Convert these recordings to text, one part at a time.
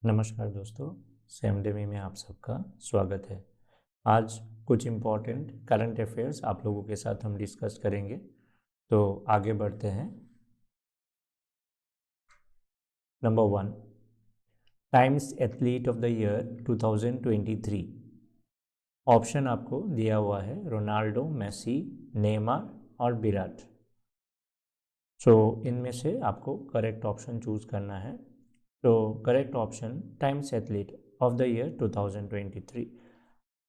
नमस्कार दोस्तों, सेमडेमी में आप सबका स्वागत है। आज कुछ इम्पॉर्टेंट करंट अफेयर्स आप लोगों के साथ हम डिस्कस करेंगे, तो आगे बढ़ते हैं। Number 1, times athlete of the year 2023। Option आपको दिया हुआ है रोनाल्डो, मेसी, नेमार और विराट। सो इनमें से आपको करेक्ट ऑप्शन चूज करना है। तो correct option times athlete of the year 2023।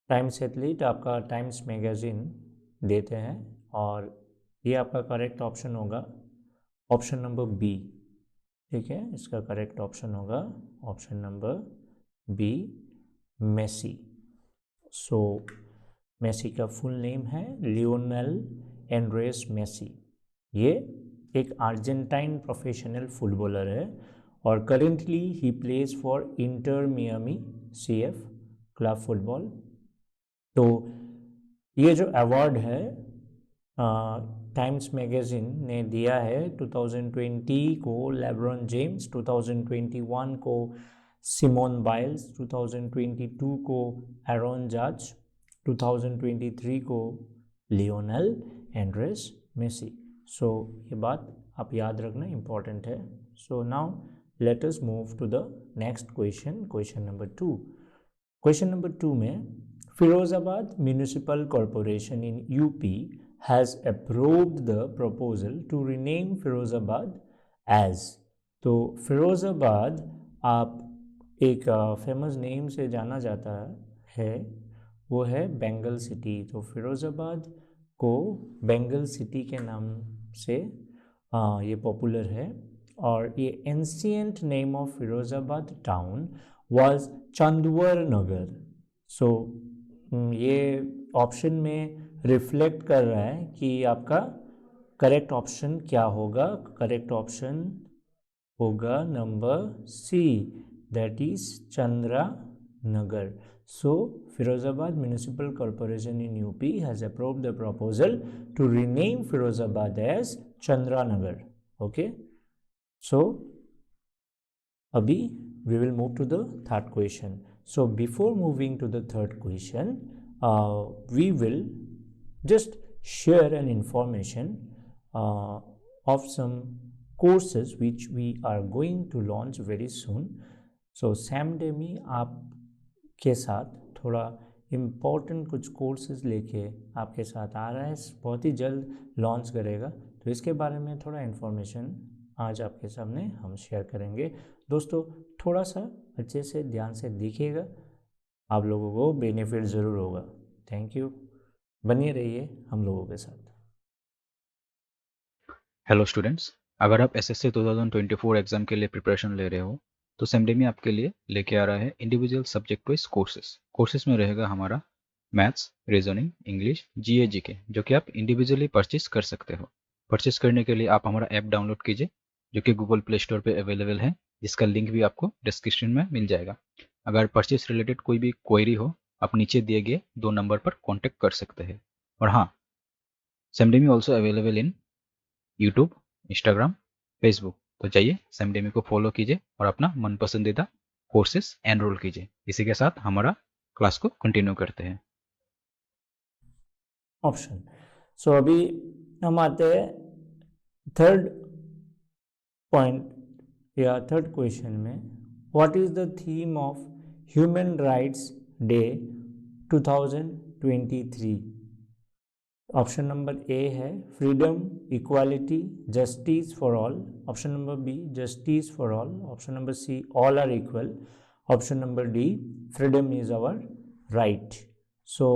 Times athlete आपका टाइम्स मैगजीन देते हैं और ये आपका करेक्ट ऑप्शन होगा ऑप्शन नंबर बी। ठीक है, इसका करेक्ट ऑप्शन होगा ऑप्शन नंबर बी, मेसी। सो मेसी का फुल नेम है लियोनेल एंड्रेस मेसी। ये एक अर्जेंटाइन प्रोफेशनल फुटबॉलर है और currently he plays for inter Miami CF club football. तो ये जो अवार्ड है टाइम्स मैगजीन ने दिया है 2020 को लेब्रॉन जेम्स, 2021 को सिमोन बाइल्स, 2022 को एरोन जज, 2023 को लियोनेल एंड्रेस मेसी। सो ये बात आप याद रखना इम्पॉर्टेंट है। So now let us move to the next question, question number 2। Question number 2 में Firozabad Municipal Corporation in UP has approved the proposal to rename Firozabad as। तो फिरोज़ाबाद आप एक फेमस नेम से जाना जाता है, वो है बेंगल सिटी। तो फिरोज़ाबाद को बेंगल सिटी के नाम से ये पॉपुलर है और ये ancient name of Firozabad town was Chandwar Nagar. So ये ऑप्शन में रिफ्लेक्ट कर रहा है कि आपका करेक्ट ऑप्शन क्या होगा। करेक्ट ऑप्शन होगा number C, that is Chandra Nagar. So Firozabad municipal corporation in UP has approved the proposal to rename Firozabad as Chandra Nagar. Okay, so अभी we will move to the third question. So before moving to the third question, we will just share an information of some courses which we are going to launch very soon. So SamDemi आपके साथ थोड़ा important कुछ courses लेके आपके साथ आ रहा है, बहुत ही जल्द लॉन्च करेगा। तो इसके बारे में थोड़ा इन्फॉर्मेशन आज आपके सामने हम शेयर करेंगे। दोस्तों थोड़ा सा अच्छे से ध्यान से देखिएगा, आप लोगों को बेनिफिट ज़रूर होगा। थैंक यू, बनिए रहिए हम लोगों के साथ। हेलो स्टूडेंट्स, अगर आप SSC 2024 एग्जाम के लिए प्रिपरेशन ले रहे हो तो सेमडेमी आपके लिए लेके आ रहा है इंडिविजुअल सब्जेक्ट वाइज कोर्सेज में रहेगा हमारा maths, reasoning, English, GA GK जो कि आप इंडिविजुअली परचेज कर सकते हो। परचेज करने के लिए आप हमारा ऐप डाउनलोड कीजिए जो कि गूगल प्ले स्टोर पे अवेलेबल है, जिसका लिंक भी आपको डिस्क्रिप्शन में मिल जाएगा। अगर परचेज रिलेटेड कोई भी क्वेरी हो आप नीचे दिए गए 2 नंबर पर कॉन्टेक्ट कर सकते हैं। और हाँ, सेमडेमी also available in YouTube, Instagram, Facebook. तो जाइए सेमडेमी को फॉलो कीजिए और अपना मन पसंदीदा कोर्सेस एनरोल कीजिए। इसी के साथ हमारा क्लास को कंटिन्यू करते हैं। ऑप्शन। सो अभी हम आते हैं थर्ड पॉइंट या थर्ड क्वेश्चन में। What is the theme of human rights day 2023? Option number A है freedom, equality, justice for all. Option number B justice for all. Option number C all are equal. Option number D freedom is our right. So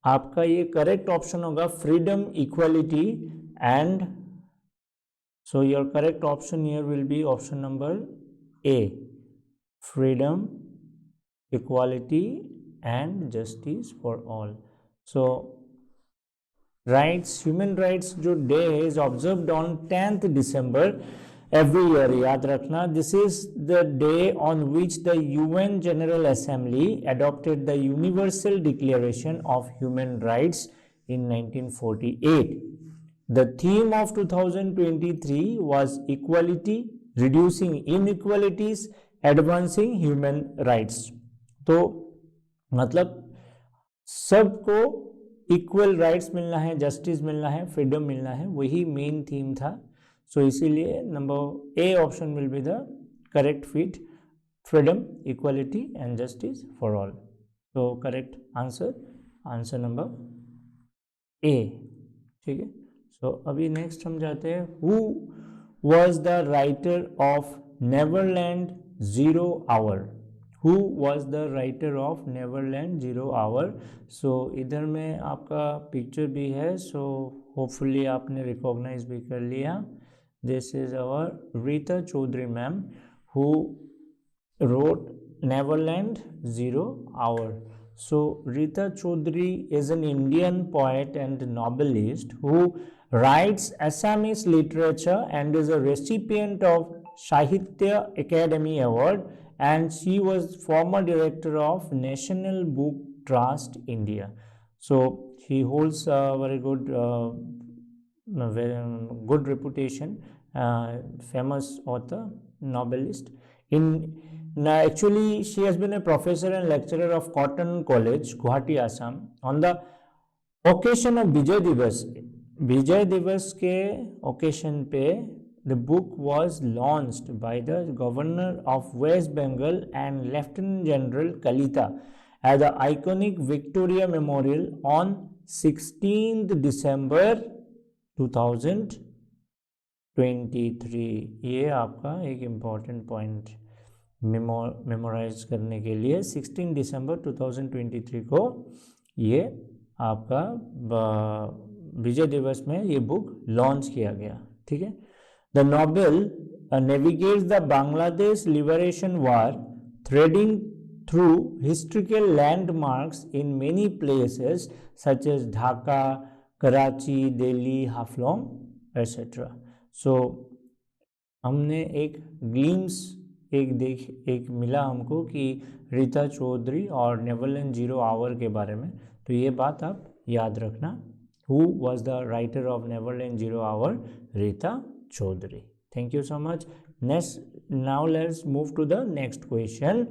आपका ये correct option होगा freedom, equality and, so your correct option here will be option number A, freedom, equality and justice for all. So rights, human rights जो day है is observed on 10th December every year। याद रखना, this is the day on which the UN General Assembly adopted the Universal Declaration of Human Rights in 1948। The theme of 2023 was equality, reducing inequalities advancing human rights. तो मतलब सबको equal rights मिलना है, justice मिलना है, freedom मिलना है, वही मेन थीम था। सो इसीलिए number A option will be the correct fit, freedom, equality and justice for all. तो करेक्ट आंसर नंबर ए। ठीक है, सो अभी नेक्स्ट हम जाते हैं, who was the writer of Neverland zero hour. Who was the writer of Neverland zero hour. सो इधर में आपका पिक्चर भी है, सो होपफुली आपने रिकॉग्नाइज भी कर लिया। This is our Rita Chaudhary ma'am who wrote Neverland Zero Hour. So Rita Chaudhary is an Indian poet and novelist who writes Assamese literature and is a recipient of Sahitya Academy Award, and she was former director of National Book Trust India. So he holds a very good reputation, famous author, novelist. Actually, she has been a professor and lecturer of Cotton College, Guwahati, Assam. On the occasion of Vijay Divas के occasion पे the book was launched by the Governor of West Bengal and Lieutenant General Kalita at the iconic Victoria Memorial on 16th December 2023। ये आपका एक important point memorise करने के लिए 16 दिसंबर 2023 को ये आपका विजय दिवस में ये बुक लॉन्च किया गया। ठीक है, the novel navigates the Bangladesh liberation war, threading through historical landmarks in many places such as Dhaka, Karachi, Delhi, Haflong etcetera. So हमने एक ग्लिम्स एक मिला हमको कि रीता चौधरी और नेवरलैंड जीरो आवर के बारे में। तो ये बात आप याद रखना, who was the writer of Neverland zero hour, Rita Chaudhary. Thank you so much. Now let's move to the next question,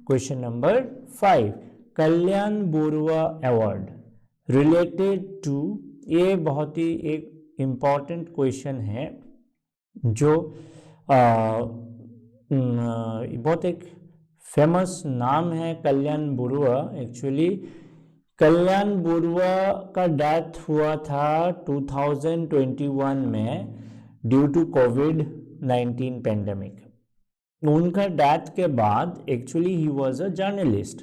question number 5, Kalyan Barua award related to. ये बहुत ही एक इम्पॉर्टेंट क्वेश्चन है जो बहुत एक फेमस नाम है कल्याण बरुआ। एक्चुअली कल्याण बरुआ का डेथ हुआ था 2021 में ड्यू टू कोविड-19 पेंडेमिक। उनका डेथ के बाद actually he was a journalist,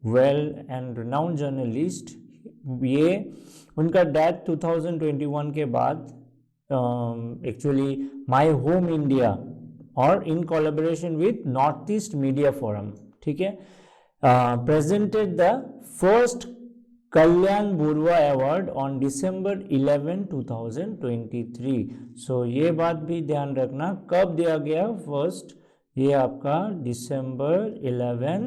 well and renowned journalist. ये उनका डेथ 2021 के बाद एक्चुअली माय होम इंडिया और in collaboration with north east media forum, ठीक है, presented the first Kalyan Barua award on December 11, 2023। सो ये बात भी ध्यान रखना कब दिया गया फर्स्ट, ये आपका December 11,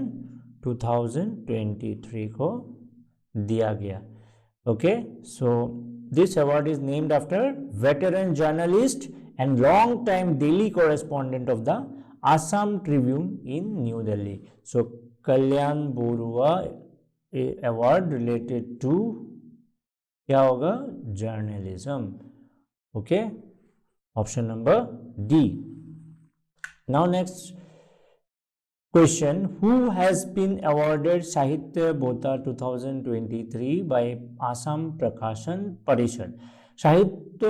2023 को दिया गया। Okay, so this award is named after veteran journalist and long time Delhi correspondent of the Assam Tribune in New Delhi. So Kalyan Borua award related to क्या होगा, journalism. Okay, option number d. Now next question, who has been awarded Sahitya बोता 2023 bye Assam प्रकाशन परिषद। साहित्य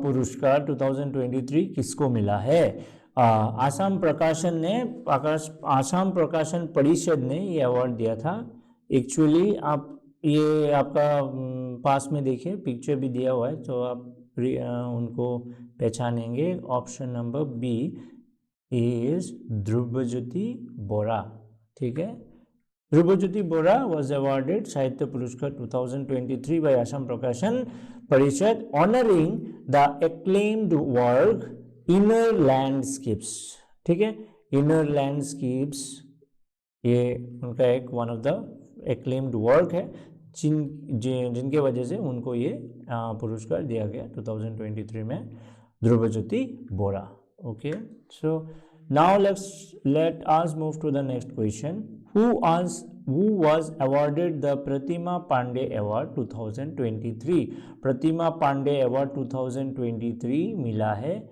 पुरस्कार 2023 किसको मिला है? आसाम प्रकाशन परिषद ने ये अवार्ड दिया था। एक्चुअली आप ये आपका पास में देखिए, पिक्चर भी दिया हुआ है, तो आप उनको पहचानेंगे। Option number B is Dhrubajyoti Bora. ठीक है, ध्रुवज्योति बोरा was awarded साहित्य पुरस्कार 2023 by Assam प्रकाशन परिषद honoring the acclaimed work Inner Landscapes। ठीक है, Inner Landscapes ये उनका एक one of the acclaimed work है जिनके वजह से उनको ये पुरस्कार दिया गया 2023 में, ध्रुवज्योति बोरा। Okay, so Now let us move to the next question. Who was awarded the Pratima Pandey Award 2023? Pratima Pandey Award 2023 मिला है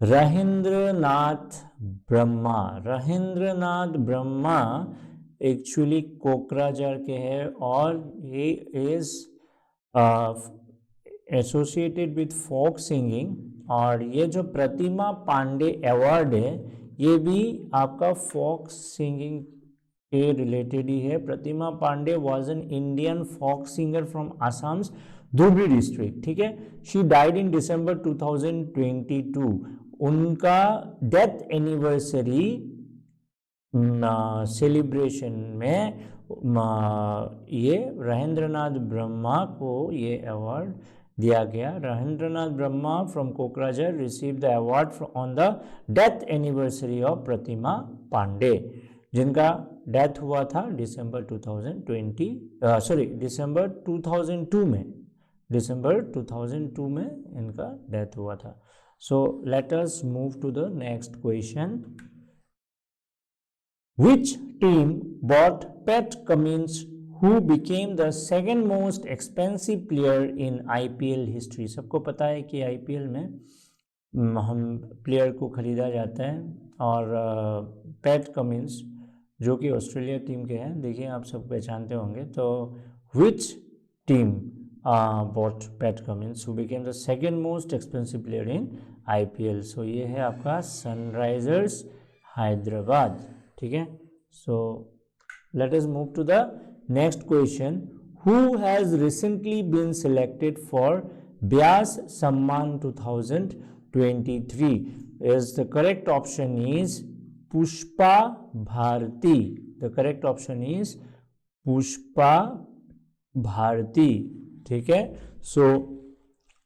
रहेंद्रनाथ ब्रह्मा। रहेंद्रनाथ ब्रह्मा एक्चुअली कोकराझार के हैं और he is associated with folk singing. और ये जो प्रतिमा पांडे अवार्ड है ये भी आपका फोक सिंगिंग के रिलेटेड ही है। Pratima Pandey was an Indian folk singer from Assam's Dhubri district, ठीक है। She died in December 2022। उनका डेथ एनिवर्सरी सेलिब्रेशन में ये रहेंद्रनाथ ब्रह्मा को ये अवार्ड दिया गया। Rahendranath Brahma from Kokrajhar receive the award on the death anniversary of Pratima Pandey, जिनका डेथ हुआ था दिसंबर 2002 में। दिसंबर 2002 में इनका डेथ हुआ था। So let us move to the next question. Which team bought Pat Cummins, who became the second most expensive player in IPL history? सबको पता है कि IPL में हम प्लेयर को खरीदा जाता है और पैट कमिंस जो कि ऑस्ट्रेलिया टीम के हैं, देखिए आप सब पहचानते होंगे। तो which team bought Pat Cummins, who became the second most expensive player in IPL? सो ये है आपका सनराइजर्स हैदराबाद, ठीक है। So let us move to the next question. Who has recently been selected for Vyas Samman 2023? Is the correct option is Pushpa Bharti. The correct option is Pushpa Bharti, ठीक है। So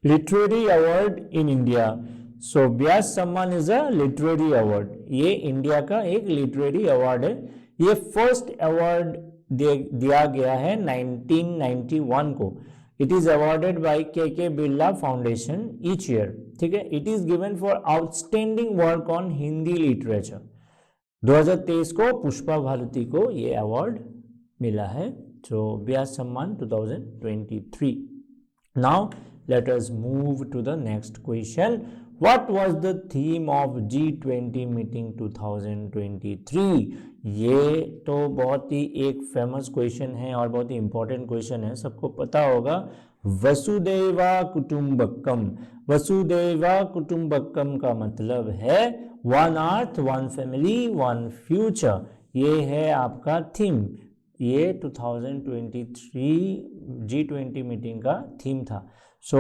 literary award in India. So Vyas Samman is a literary award. ये India का एक literary award है। ये first award दिया गया है 1991 को। इट इज अवार्डेड बाय के बिरला फाउंडेशन ईच ईयर, ठीक है। It is given for outstanding work on Hindi literature. 2023 को पुष्पा भारती को ये अवार्ड मिला है। सो Vyas Samman 2023। Now let us move to the next question. What was the theme of G20 meeting 2023? ये तो बहुत ही एक फेमस क्वेश्चन है और बहुत ही इंपॉर्टेंट क्वेश्चन है, सबको पता होगा। वसुदैवा कुटुंबकम। वसुदैवा कुटुंबकम का मतलब है one earth, one family, one future. ये है आपका थीम। ये 2023 G20 मीटिंग का थीम था। सो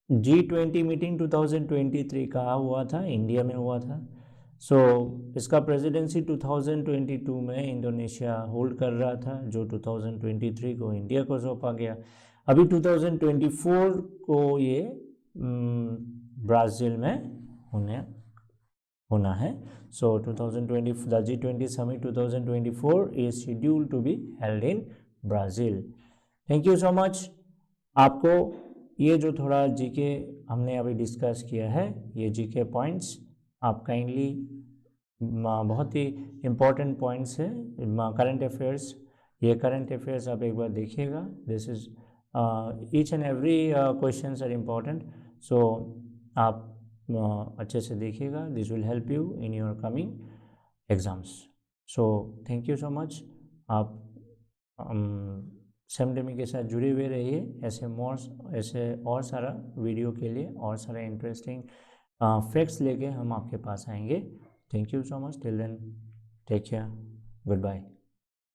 G20 मीटिंग 2023 कहाँ हुआ था? इंडिया में हुआ था। सो इसका प्रेसिडेंसी 2022 में इंडोनेशिया होल्ड कर रहा था, जो 2023 को इंडिया को सौंपा गया। अभी 2024 को ये ब्राज़ील में होना है। So 2020 the G20 summit 2024 is scheduled to be held in Brazil. Thank you so much. आपको ये जो थोड़ा जीके हमने अभी डिस्कस किया है, ये जीके पॉइंट्स आप काइंडली, बहुत ही इम्पोर्टेंट पॉइंट्स है करंट अफेयर्स। ये करंट अफेयर्स आप एक बार देखिएगा। This is each and every questions are important. So आप अच्छे से देखिएगा। This will help you in your coming exams. So thank you so much. आप सेमडेमी के साथ जुड़े हुए रहिए। ऐसे और सारा वीडियो के लिए और सारा इंटरेस्टिंग फैक्ट्स लेके हम आपके पास आएंगे। Thank you so much. Till then take care, good bye.